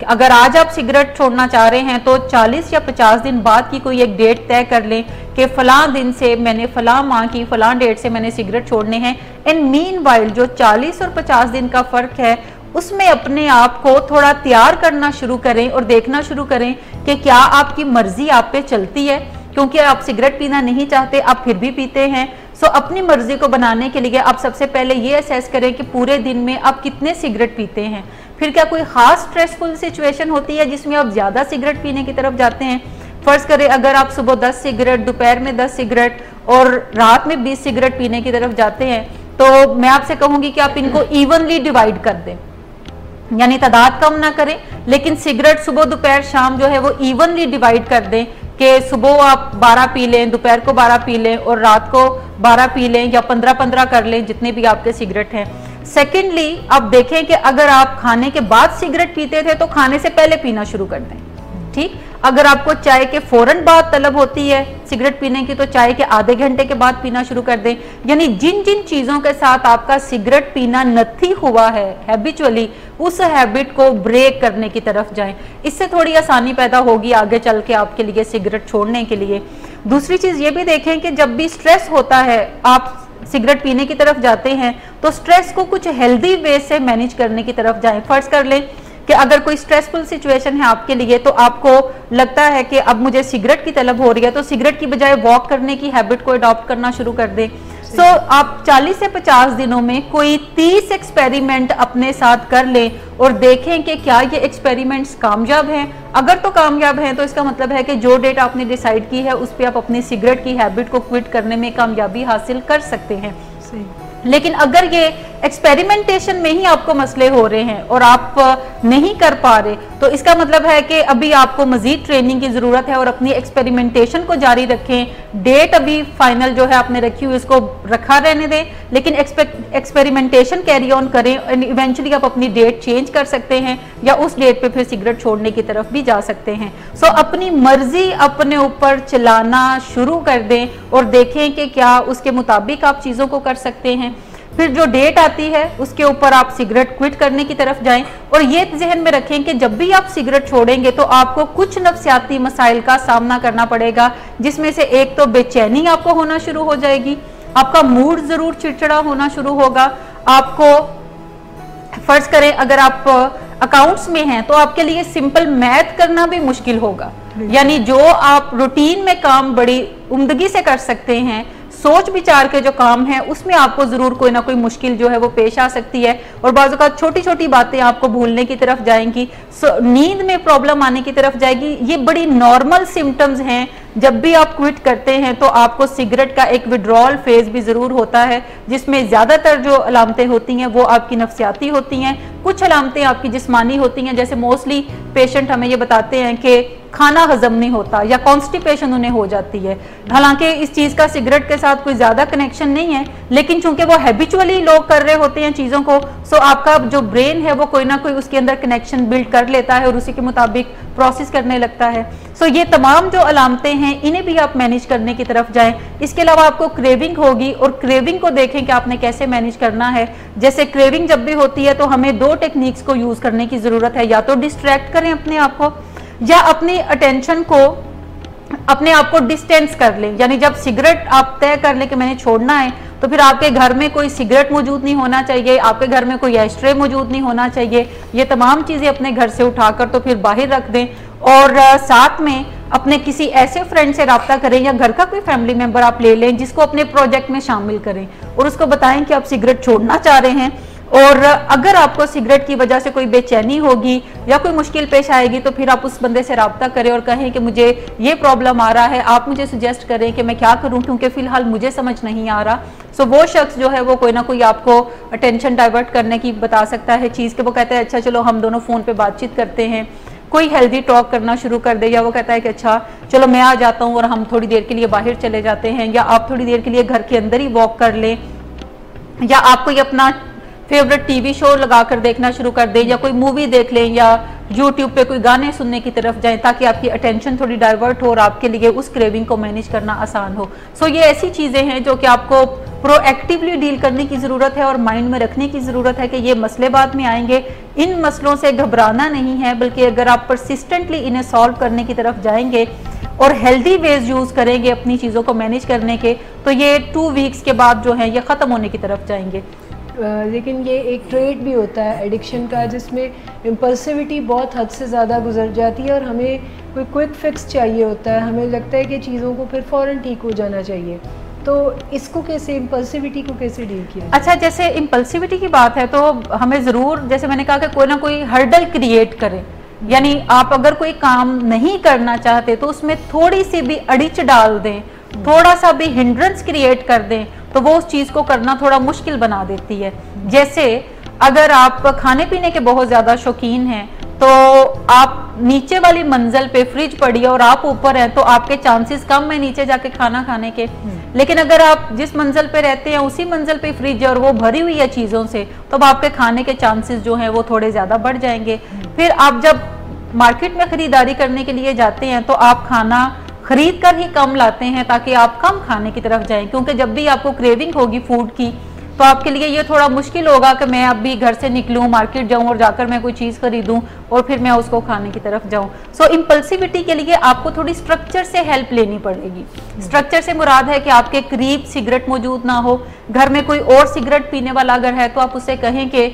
[SPEAKER 1] अगर आज आप सिगरेट छोड़ना चाह रहे हैं तो 40 या 50 दिन बाद की कोई एक डेट तय कर लें कि फलां दिन से मैंने, फलां माह की फलां डेट से मैंने सिगरेट छोड़ने हैं। इन मीनवाइल जो 40 और 50 दिन का फर्क है उसमें अपने आप को थोड़ा तैयार करना शुरू करें और देखना शुरू करें कि क्या आपकी मर्जी आप पे चलती है, क्योंकि आप सिगरेट पीना नहीं चाहते, आप फिर भी पीते हैं। सो अपनी मर्जी को बनाने के लिए आप सबसे पहले ये असेस करें कि पूरे दिन में आप कितने सिगरेट पीते हैं। फिर क्या कोई खास स्ट्रेसफुल सिचुएशन होती है जिसमें आप ज्यादा सिगरेट पीने की तरफ जाते हैं। फर्ज करें अगर आप सुबह 10 सिगरेट, दोपहर में 10 सिगरेट और रात में 20 सिगरेट पीने की तरफ जाते हैं, तो मैं आपसे कहूंगी कि आप इनको इवनली डिवाइड कर दें, यानी तादाद कम ना करें, लेकिन सिगरेट सुबह दोपहर शाम जो है वो इवनली डिवाइड कर दें कि सुबह आप 12 पी लें, दोपहर को 12 पी लें और रात को 12 पी लें, या 15-15 कर लें, जितने भी आपके सिगरेट हैं। सेकेंडली आप देखें कि अगर आप खाने के बाद सिगरेट पीते थे तो खाने से पहले पीना शुरू कर दें। ठीक, अगर आपको चाय के फौरन बाद तलब होती है सिगरेट पीने की तो चाय के आधे घंटे के बाद पीना शुरू कर दें। यानी जिन जिन चीजों के साथ आपका सिगरेट पीना नथी हुआ है हैबिचुअली, उस हैबिट को ब्रेक करने की तरफ जाएं। इससे थोड़ी आसानी पैदा होगी आगे चल के आपके लिए सिगरेट छोड़ने के लिए। दूसरी चीज ये भी देखें कि जब भी स्ट्रेस होता है, आप सिगरेट पीने की तरफ जाते हैं तो स्ट्रेस को कुछ हेल्दी वे से मैनेज करने की तरफ जाएं। फर्ज कर लें कि अगर कोई स्ट्रेसफुल सिचुएशन है आपके लिए, तो आपको लगता है कि अब मुझे सिगरेट की तलब हो रही है, तो सिगरेट की बजाय वॉक करने की हैबिट को अडॉप्ट करना शुरू कर दें। सो आप 40 से 50 दिनों में कोई 30 एक्सपेरिमेंट अपने साथ कर लें और देखें कि क्या ये एक्सपेरिमेंट्स कामयाब हैं। अगर तो कामयाब हैं तो इसका मतलब है कि जो डेट आपने डिसाइड की है उस पर आप अपनी सिगरेट की हैबिट को क्विट करने में कामयाबी हासिल कर सकते हैं। लेकिन अगर ये एक्सपेरिमेंटेशन में ही आपको मसले हो रहे हैं और आप नहीं कर पा रहे, तो इसका मतलब है कि अभी आपको मजीद ट्रेनिंग की जरूरत है और अपनी एक्सपेरिमेंटेशन को जारी रखें। डेट अभी फाइनल जो है आपने रखी हुई उसको रखा रहने दें, लेकिन एक्सपेरिमेंटेशन कैरी ऑन करें एंड इवेंचुअली आप अपनी डेट चेंज कर सकते हैं या उस डेट पे फिर सिगरेट छोड़ने की तरफ भी जा सकते हैं। सो अपनी मर्जी अपने ऊपर चलाना शुरू कर दें और देखें कि क्या उसके मुताबिक आप चीज़ों को कर सकते हैं। फिर जो डेट आती है उसके ऊपर आप सिगरेट क्विट करने की तरफ जाएं और ये जहन में रखें कि जब भी आप सिगरेट छोड़ेंगे तो आपको कुछ नफ्सियाती मसाइल का सामना करना पड़ेगा, जिसमें से एक तो बेचैनी आपको होना शुरू हो जाएगी, आपका मूड जरूर चिड़चिड़ा होना शुरू होगा। आपको फर्ज करें अगर आप अकाउंट्स में हैं तो आपके लिए सिंपल मैथ करना भी मुश्किल होगा, यानी जो आप रूटीन में काम बड़ी उम्दगी से कर सकते हैं, सोच विचार के जो काम है उसमें आपको जरूर कोई ना कोई मुश्किल जो है वो पेश आ सकती है और बाज़ औक़ात छोटी छोटी बातें आपको भूलने की तरफ जाएंगी, नींद में प्रॉब्लम आने की तरफ जाएगी। ये बड़ी नॉर्मल सिम्टम्स हैं। जब भी आप क्विट करते हैं तो आपको सिगरेट का एक विड्रॉल फेज भी जरूर होता है, जिसमें ज्यादातर जो अलामतें होती हैं वो आपकी नफ्सियाती होती हैं, कुछ अलामतें आपकी जिस्मानी होती हैं। जैसे मोस्टली पेशेंट हमें ये बताते हैं कि खाना हजम नहीं होता या कॉन्स्टिपेशन उन्हें हो जाती है। हालांकि इस चीज का सिगरेट के साथ कोई ज्यादा कनेक्शन नहीं है, लेकिन चूंकि वो हैबिचुअली लोग कर रहे होते हैं चीजों को, सो आपका जो ब्रेन है वो कोई ना कोई उसके अंदर कनेक्शन बिल्ड कर लेता है और उसी के मुताबिक प्रोसेस करने लगता है। सो ये तमाम जो अलामतें हैं इन्हें भी आप मैनेज करने की तरफ जाएं। इसके अलावा आपको क्रेविंग होगी और क्रेविंग को देखें कि आपने कैसे मैनेज करना है। जैसे क्रेविंग जब भी होती है तो हमें दो टेक्निक्स को यूज करने की जरूरत है, या तो डिस्ट्रैक्ट करें अपने आप को या अपनी अटेंशन को अपने आप को डिस्टेंस कर लें। यानी जब सिगरेट आप तय कर लें कि मैंने छोड़ना है तो फिर आपके घर में कोई सिगरेट मौजूद नहीं होना चाहिए, आपके घर में कोई एस्ट्रे मौजूद नहीं होना चाहिए। ये तमाम चीजें अपने घर से उठाकर तो फिर बाहर रख दें और साथ में अपने किसी ऐसे फ्रेंड से रब्ता करें या घर का कोई फैमिली मेंबर आप ले लें जिसको अपने प्रोजेक्ट में शामिल करें और उसको बताएं कि आप सिगरेट छोड़ना चाह रहे हैं। और अगर आपको सिगरेट की वजह से कोई बेचैनी होगी या कोई मुश्किल पेश आएगी तो फिर आप उस बंदे से रब्ता करें और कहें कि मुझे ये प्रॉब्लम आ रहा है, आप मुझे सुजेस्ट करें कि मैं क्या करूं क्योंकि फिलहाल मुझे समझ नहीं आ रहा। सो वो शख्स जो है वो कोई ना कोई आपको अटेंशन डाइवर्ट करने की बता सकता है चीज़ के। वो कहता है अच्छा चलो हम दोनों फ़ोन पे बातचीत करते हैं, कोई हेल्दी टॉक करना शुरू कर दे, या वो कहता है कि अच्छा चलो मैं आ जाता हूँ और हम थोड़ी देर के लिए बाहर चले जाते हैं, या आप थोड़ी देर के लिए घर के अंदर ही वॉक कर लें, या आप कोई अपना फेवरेट टीवी शो लगाकर देखना शुरू कर दें, या कोई मूवी देख लें, या यूट्यूब पे कोई गाने सुनने की तरफ जाएं ताकि आपकी अटेंशन थोड़ी डाइवर्ट हो और आपके लिए उस क्रेविंग को मैनेज करना आसान हो। सो ये ऐसी चीज़ें हैं जो कि आपको प्रोएक्टिवली डील करने की ज़रूरत है और माइंड में रखने की ज़रूरत है कि ये मसले बाद में आएंगे। इन मसलों से घबराना नहीं है, बल्कि अगर आप परसिस्टेंटली इन्हें सॉल्व करने की तरफ जाएंगे और हेल्दी वेज यूज़ करेंगे अपनी चीज़ों को मैनेज करने के, तो ये 2 वीक्स के बाद जो है ये ख़त्म होने की तरफ जाएंगे।
[SPEAKER 2] लेकिन ये एक ट्रेट भी होता है एडिक्शन का जिसमें इम्पल्सिविटी बहुत हद से ज़्यादा गुजर जाती है और हमें कोई क्विक फिक्स चाहिए होता है, हमें लगता है कि चीज़ों को फिर फ़ौरन ठीक हो जाना चाहिए। तो इसको कैसे, इम्पल्सिविटी को कैसे डील किया?
[SPEAKER 1] अच्छा, जैसे इम्पल्सिविटी की बात है तो हमें ज़रूर, जैसे मैंने कहा कि कोई ना कोई हर्डल क्रिएट करें। यानी आप अगर कोई काम नहीं करना चाहते तो उसमें थोड़ी सी भी अड़िच डाल दें, थोड़ा सा भी हिंड्रेंस क्रिएट कर दें तो वो उस चीज़ को करना थोड़ा मुश्किल बना देती है। जैसे अगर आप खाने पीने के बहुत ज़्यादा शौकीन हैं तो आप नीचे वाली मंजिल पे फ्रिज पड़ी है और आप ऊपर हैं तो आपके चांसेस कम है नीचे जाके खाना खाने के। लेकिन अगर आप जिस मंजिल पे रहते हैं उसी मंजिल पे फ्रिज है और वो भरी हुई है चीज़ों से, तो आपके खाने के चांसेस जो हैं वो थोड़े ज़्यादा बढ़ जाएंगे। फिर आप जब मार्केट में खरीदारी करने के लिए जाते हैं तो आप खाना खरीद कर ही कम लाते हैं ताकि आप कम खाने की तरफ जाएं, क्योंकि जब भी आपको क्रेविंग होगी फूड की तो आपके लिए ये थोड़ा मुश्किल होगा कि मैं अभी घर से निकलूं, मार्केट जाऊं और जाकर मैं कोई चीज़ खरीदूं और फिर मैं उसको खाने की तरफ जाऊं। सो इम्पल्सिविटी के लिए आपको थोड़ी स्ट्रक्चर से हेल्प लेनी पड़ेगी। स्ट्रक्चर से मुराद है कि आपके करीब सिगरेट मौजूद ना हो, घर में कोई और सिगरेट पीने वाला अगर है तो आप उससे कहें कि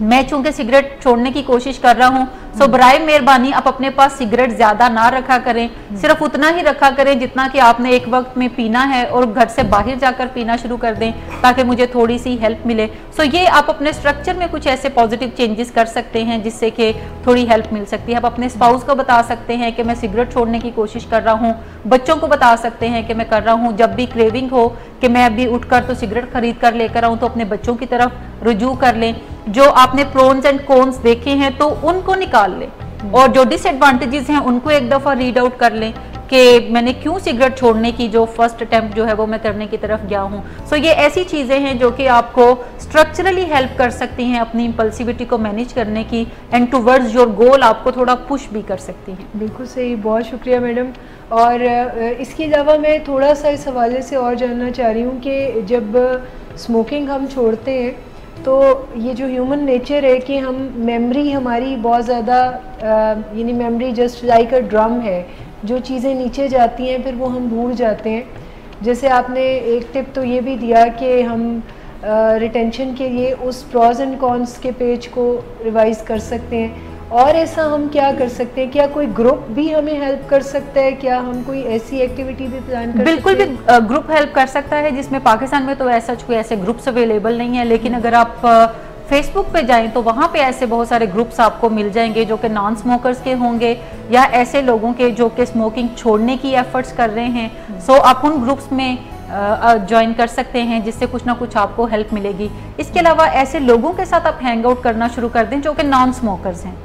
[SPEAKER 1] मैं चूंकि सिगरेट छोड़ने की कोशिश कर रहा हूं, सो बराए मेहरबानी आप अपने पास सिगरेट ज्यादा ना रखा करें, सिर्फ उतना ही रखा करें जितना कि आपने एक वक्त में पीना है और घर से बाहर जाकर पीना शुरू कर दें ताकि मुझे थोड़ी सी हेल्प मिले। सो ये आप अपने स्ट्रक्चर में कुछ ऐसे पॉजिटिव चेंजेस कर सकते हैं जिससे कि थोड़ी हेल्प मिल सकती है। आप अपने स्पाउस को बता सकते हैं कि मैं सिगरेट छोड़ने की कोशिश कर रहा हूँ, बच्चों को बता सकते हैं कि मैं कर रहा हूँ। जब भी क्रेविंग हो कि मैं अभी उठकर तो सिगरेट खरीद कर लेकर आऊँ तो अपने बच्चों की तरफ रुजू कर लें। जो आपने प्रोन्स एंड कॉन्स देखे हैं तो उनको निकाल लें और जो डिसएडवांटेजेस हैं उनको एक दफ़ा रीड आउट कर लें कि मैंने क्यों सिगरेट छोड़ने की जो फर्स्ट अटेम्प्ट जो है वो मैं करने की तरफ गया हूँ। सो ये ऐसी चीज़ें हैं जो कि आपको स्ट्रक्चरली हेल्प कर सकती हैं अपनी इम्पल्सिविटी को मैनेज करने की, एंड टुवर्ड्स योर गोल आपको थोड़ा पुश भी कर सकती हैं।
[SPEAKER 2] बिल्कुल सही, बहुत शुक्रिया मैडम। और इसके अलावा मैं थोड़ा सा इस हवाले से और जानना चाह रही हूँ कि जब स्मोकिंग हम छोड़ते हैं तो ये जो ह्यूमन नेचर है कि हम मेमोरी हमारी बहुत ज़्यादा यानी memory just like a drum है, जो चीज़ें नीचे जाती हैं फिर वो हम भूल जाते हैं। जैसे आपने एक टिप तो ये भी दिया कि हम रिटेंशन के लिए उस प्रॉज एंड कॉन्स के पेज को रिवाइज कर सकते हैं, और ऐसा हम क्या कर सकते हैं? क्या कोई ग्रुप भी हमें हेल्प कर सकता है? क्या हम कोई ऐसी एक्टिविटी भी प्लान कर
[SPEAKER 1] बिल्कुल
[SPEAKER 2] सकते हैं?
[SPEAKER 1] भी ग्रुप हेल्प कर सकता है, जिसमें पाकिस्तान में तो ऐसा कोई ऐसे ग्रुप्स अवेलेबल नहीं है, लेकिन अगर आप फेसबुक पे जाएं तो वहाँ पे ऐसे बहुत सारे ग्रुप्स आपको मिल जाएंगे जो कि नॉन स्मोकर्स के होंगे या ऐसे लोगों के जो कि स्मोकिंग छोड़ने की एफर्ट्स कर रहे हैं। सो आप उन ग्रुप्स में ज्वाइन कर सकते हैं जिससे कुछ ना कुछ आपको हेल्प मिलेगी। इसके अलावा ऐसे लोगों के साथ आप हैंग आउट करना शुरू कर दें जो कि नॉन स्मोकर्स हैं।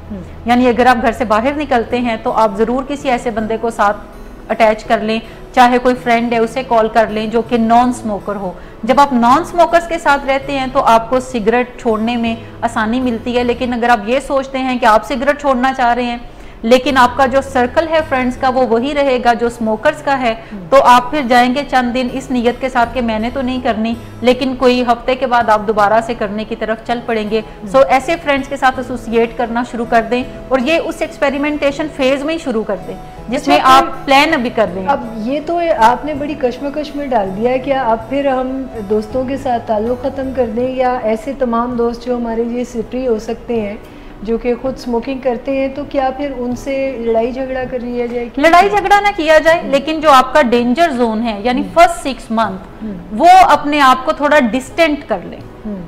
[SPEAKER 1] यानी अगर आप घर से बाहर निकलते हैं तो आप ज़रूर किसी ऐसे बंदे को साथ अटैच कर लें, चाहे कोई फ्रेंड है उसे कॉल कर लें जो कि नॉन स्मोकर हो। जब आप नॉन स्मोकर्स के साथ रहते हैं तो आपको सिगरेट छोड़ने में आसानी मिलती है, लेकिन अगर आप ये सोचते हैं कि आप सिगरेट छोड़ना चाह रहे हैं लेकिन आपका जो सर्कल है फ्रेंड्स का वो वही रहेगा जो स्मोकर्स का है, तो आप फिर जाएंगे चंद दिन इस नीयत के साथ कि मैंने तो नहीं करनी, लेकिन कोई हफ्ते के बाद आप दोबारा से करने की तरफ चल पड़ेंगे। सो ऐसे फ्रेंड्स के साथ एसोसिएट करना शुरू कर दें और ये उस एक्सपेरिमेंटेशन फेज में ही शुरू कर दें जिसमें आप प्लान अभी कर रहे हैं।
[SPEAKER 2] अब ये तो आपने बड़ी कश्मकश में डाल दिया है, क्या अब फिर हम दोस्तों के साथ ताल्लुक़ ख़त्म कर दें, या ऐसे तमाम दोस्त जो हमारे लिए सिपरी हो सकते हैं जो कि खुद स्मोकिंग करते हैं, तो क्या फिर उनसे लड़ाई झगड़ा कर लिया जाए?
[SPEAKER 1] लड़ाई झगड़ा ना किया जाए, लेकिन जो आपका डेंजर जोन है यानी फर्स्ट 6 मंथ वो अपने आप को थोड़ा डिस्टेंट कर लें,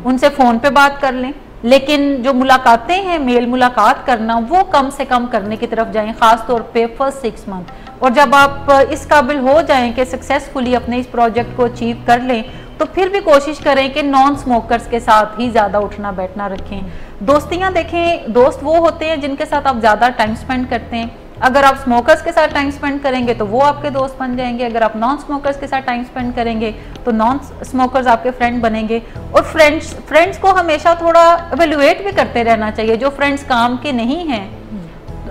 [SPEAKER 1] उनसे फोन पे बात कर लें, लेकिन जो मुलाकातें हैं मेल मुलाकात करना वो कम से कम करने की तरफ जाएं, खास तौर पे फर्स्ट 6 मंथ। और जब आप इस काबिल हो जाएं कि सक्सेसफुली अपने इस प्रोजेक्ट को अचीव कर लें तो फिर भी कोशिश करें कि नॉन स्मोकर्स के साथ ही ज़्यादा उठना बैठना रखें। दोस्तियां देखें, दोस्त वो होते हैं जिनके साथ आप ज़्यादा टाइम स्पेंड करते हैं। अगर आप स्मोकर्स के साथ टाइम स्पेंड करेंगे तो वो आपके दोस्त बन जाएंगे, अगर आप नॉन स्मोकर्स के साथ टाइम स्पेंड करेंगे तो नॉन स्मोकर्स आपके फ्रेंड बनेंगे। और फ्रेंड्स को हमेशा थोड़ा एवेल्युएट भी करते रहना चाहिए। जो फ्रेंड्स काम के नहीं हैं,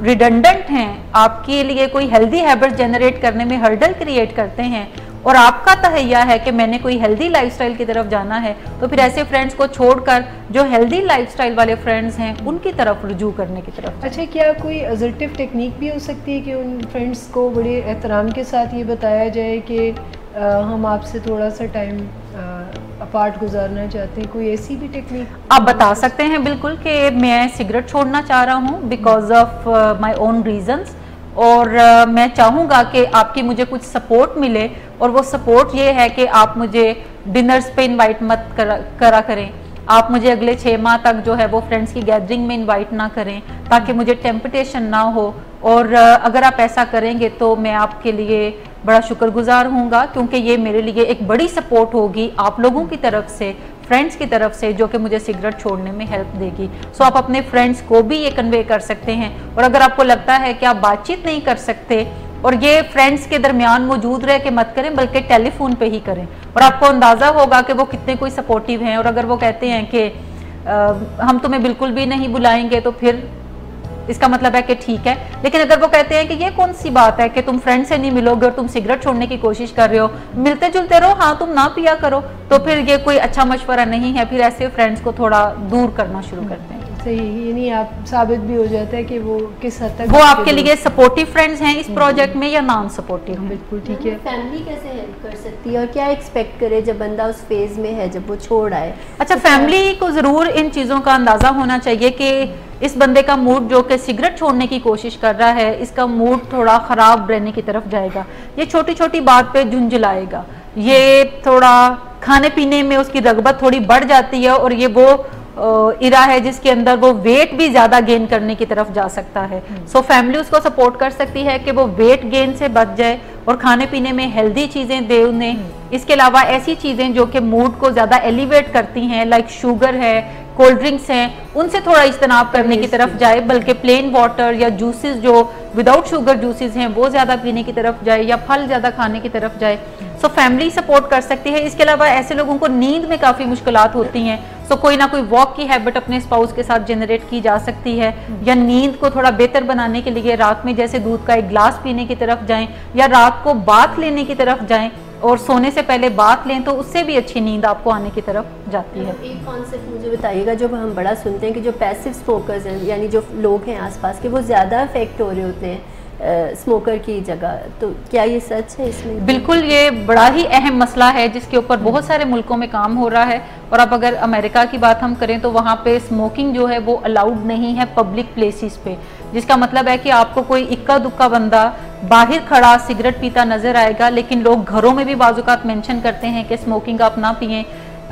[SPEAKER 1] रिडंडेंट हैं, आपके लिए कोई हेल्दी हैबिट जनरेट करने में हर्डल क्रिएट करते हैं और आपका तहैया है कि मैंने कोई हेल्दी लाइफस्टाइल की तरफ जाना है, तो फिर ऐसे फ्रेंड्स को छोड़कर जो हेल्दी लाइफस्टाइल वाले फ्रेंड्स हैं उनकी तरफ रुजू करने की तरफ।
[SPEAKER 2] अच्छा, क्या कोई असर्टिव टेक्निक भी हो सकती है कि उन फ्रेंड्स को बड़े एहतराम के साथ ये बताया जाए कि हम आपसे थोड़ा सा टाइम अपार्ट गुजारना चाहते हैं? कोई ऐसी भी टेक्निक
[SPEAKER 1] आप बता सकते हैं बिल्कुल कि मैं सिगरेट छोड़ना चाह रहा हूँ because of my own reasons, और मैं चाहूँगा कि आपकी मुझे कुछ सपोर्ट मिले, और वो सपोर्ट ये है कि आप मुझे डिनर्स पे इनवाइट मत करा करें, आप मुझे अगले 6 माह तक जो है वो फ्रेंड्स की गैदरिंग में इनवाइट ना करें ताकि मुझे टेम्पटेशन ना हो। और अगर आप ऐसा करेंगे तो मैं आपके लिए बड़ा शुक्रगुजार हूँगा, क्योंकि ये मेरे लिए एक बड़ी सपोर्ट होगी आप लोगों की तरफ से, फ्रेंड्स की तरफ से, जो कि मुझे सिगरेट छोड़ने में हेल्प देगी। सो आप अपने फ्रेंड्स को भी ये कन्वे कर सकते हैं। और अगर आपको लगता है कि आप बातचीत नहीं कर सकते और ये फ्रेंड्स के दरमियान मौजूद रह के मत करें, बल्कि टेलीफोन पे ही करें, और आपको अंदाज़ा होगा कि वो कितने कोई सपोर्टिव हैं। और अगर वो कहते हैं कि हम तुम्हें बिल्कुल भी नहीं बुलाएंगे, तो फिर इसका मतलब है कि ठीक है। लेकिन अगर वो कहते हैं कि ये कौन सी बात है कि तुम फ्रेंड से नहीं मिलोगे और तुम सिगरेट छोड़ने की कोशिश कर रहे हो, मिलते जुलते रहो, हाँ तुम ना पिया करो, तो फिर ये कोई अच्छा मशवरा नहीं है। फिर ऐसे फ्रेंड्स को थोड़ा दूर करना शुरू करते हैं।
[SPEAKER 2] सही, यानी आप साबित भी हो जाता है कि वो किस हद तक
[SPEAKER 1] वो आपके लिए सपोर्टिव फ्रेंड्स हैं इस प्रोजेक्ट में या नॉन सपोर्टिव।
[SPEAKER 2] बिल्कुल ठीक है।
[SPEAKER 5] फैमिली कैसे हेल्प कर सकती है और क्या एक्सपेक्ट करे जब बंदा उस फेज में है जब वो छोड़ आए?
[SPEAKER 1] अच्छा, फैमिली को जरूर इन चीज़ों का अंदाज़ा होना चाहिए कि इस बंदे का मूड जो कि सिगरेट छोड़ने की कोशिश कर रहा है, इसका मूड थोड़ा ख़राब रहने की तरफ जाएगा, ये छोटी छोटी बात पे झुंझलाएगा, ये थोड़ा खाने पीने में उसकी रगबत थोड़ी बढ़ जाती है, और ये वो इरा है जिसके अंदर वो वेट भी ज़्यादा गेन करने की तरफ जा सकता है। सो फैमिली उसको सपोर्ट कर सकती है कि वो वेट गेन से बच जाए और खाने पीने में हेल्दी चीज़ें दे उन्हें। इसके अलावा ऐसी चीज़ें जो कि मूड को ज़्यादा एलिवेट करती हैं, लाइक शुगर है, कोल्ड ड्रिंक्स हैं, उनसे थोड़ा इज्तनाब करने की तरफ जाए, बल्कि प्लेन वाटर या जूसेस जो विदाउट शुगर जूसेस हैं वो ज़्यादा पीने की तरफ जाए, या फल ज़्यादा खाने की तरफ जाए। सो फैमिली सपोर्ट कर सकती है। इसके अलावा ऐसे लोगों को नींद में काफ़ी मुश्किलात होती हैं, सो कोई ना कोई वॉक की हैबिट अपने स्पाउस के साथ जनरेट की जा सकती है, या नींद को थोड़ा बेहतर बनाने के लिए रात में जैसे दूध का एक गिलास पीने की तरफ जाएं, या रात को बाथ लेने की तरफ जाएं और सोने से पहले बात लें, तो उससे भी अच्छी नींद आपको आने की तरफ जाती है।
[SPEAKER 5] एक कॉन्सेप्ट मुझे बताइएगा जो हम बड़ा सुनते हैं कि जो पैसिव स्मोकर्स हैं, यानी जो लोग हैं आसपास के, वो ज़्यादा अफेक्ट हो रहे होते हैं स्मोकर की जगह, तो क्या ये सच है इसमें?
[SPEAKER 1] बिल्कुल, ये बड़ा ही अहम मसला है जिसके ऊपर बहुत सारे मुल्कों में काम हो रहा है। और अब अगर अमेरिका की बात हम करें तो वहाँ पे स्मोकिंग जो है वो अलाउड नहीं है पब्लिक प्लेसेस पे, जिसका मतलब है कि आपको कोई इक्का दुक्का बंदा बाहर खड़ा सिगरेट पीता नजर आएगा, लेकिन लोग घरों में भी बाजुकात मेंशन करते हैं कि स्मोकिंग आप ना पिएं,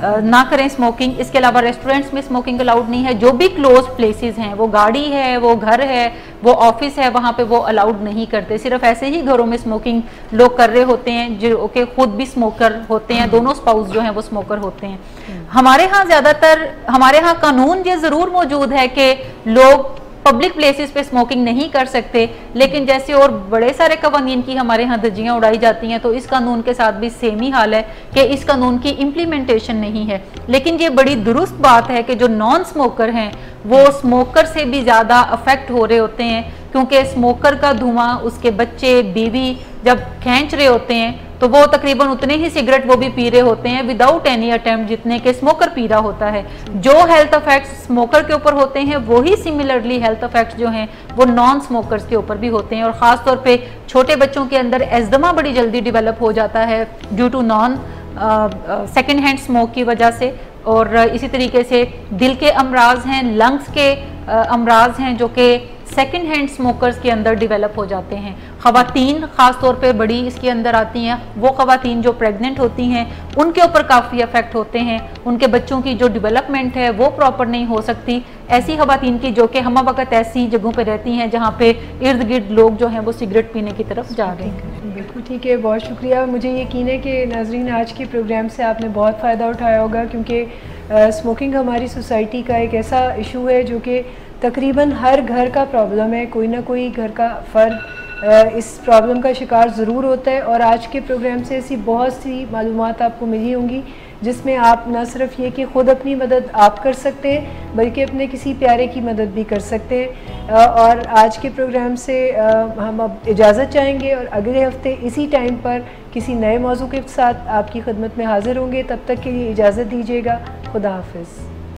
[SPEAKER 1] ना करें स्मोकिंग। इसके अलावा रेस्टोरेंट्स में स्मोकिंग अलाउड नहीं है। जो भी क्लोज प्लेसेस हैं, वो गाड़ी है, वो घर है, वो ऑफिस है, वहाँ पे वो अलाउड नहीं करते। सिर्फ ऐसे ही घरों में स्मोकिंग लोग कर रहे होते हैं जो कि खुद भी स्मोकर होते हैं, दोनों स्पाउस जो हैं वो स्मोकर होते हैं। हमारे यहाँ ज़्यादातर, हमारे यहाँ कानून ये ज़रूर मौजूद है कि लोग पब्लिक प्लेसेस पे स्मोकिंग नहीं कर सकते, लेकिन जैसे और बड़े सारे कवानीन की हमारे यहाँ धज्जियाँ उड़ाई जाती हैं, तो इस कानून के साथ भी सेम ही हाल है कि इस कानून की इम्प्लीमेंटेशन नहीं है। लेकिन ये बड़ी दुरुस्त बात है कि जो नॉन स्मोकर हैं वो स्मोकर से भी ज़्यादा अफेक्ट हो रहे होते हैं, क्योंकि स्मोकर का धुआं उसके बच्चे, बीवी जब खींच रहे होते हैं तो वो तकरीबन उतने ही सिगरेट वो भी पी रहे होते हैं विदाउट एनी अटेम्प्ट जितने के स्मोकर पी रहा होता है। जो हेल्थ इफेक्ट्स स्मोकर के ऊपर होते हैं वही सिमिलरली हेल्थ इफेक्ट्स जो हैं वो नॉन स्मोकर्स के ऊपर भी होते हैं। और ख़ास तौर पे छोटे बच्चों के अंदर एज़मा बड़ी जल्दी डेवलप हो जाता है due to non second hand smoke की वजह से। और इसी तरीके से दिल के अमराज हैं, लंग्स के अमराज हैं जो कि सेकेंड हैंड स्मोकर्स के अंदर डेवलप हो जाते हैं। ख़वातीन ख़ास तौर पे बड़ी इसके अंदर आती हैं, वो ख़वातीन जो प्रेग्नेंट होती हैं उनके ऊपर काफ़ी अफेक्ट होते हैं, उनके बच्चों की जो डेवलपमेंट है वो प्रॉपर नहीं हो सकती। ऐसी ख़वातीन की जो कि हम वक्त ऐसी जगहों पे रहती हैं जहाँ पे इर्द गिर्द लोग जो हैं वो सिगरेट पीने की तरफ जा रहे हैं।
[SPEAKER 2] बिल्कुल ठीक है, बहुत शुक्रिया। मुझे यकीन है कि नाज़रीन आज के प्रोग्राम से आपने बहुत फ़ायदा उठाया होगा, क्योंकि स्मोकिंग हमारी सोसाइटी का एक ऐसा इशू है जो कि तकरीबन हर घर का प्रॉब्लम है। कोई ना कोई घर का फ़र्द इस प्रॉब्लम का शिकार ज़रूर होता है। और आज के प्रोग्राम से ऐसी बहुत सी मालूमात आपको मिली होंगी जिसमें आप न सिर्फ ये कि ख़ुद अपनी मदद आप कर सकते हैं बल्कि अपने किसी प्यारे की मदद भी कर सकते हैं। और आज के प्रोग्राम से हम अब इजाज़त चाहेंगे और अगले हफ्ते इसी टाइम पर किसी नए मौजू के साथ आपकी खिदमत में हाज़िर होंगे। तब तक के लिए इजाज़त दीजिएगा। खुदा हाफिज़।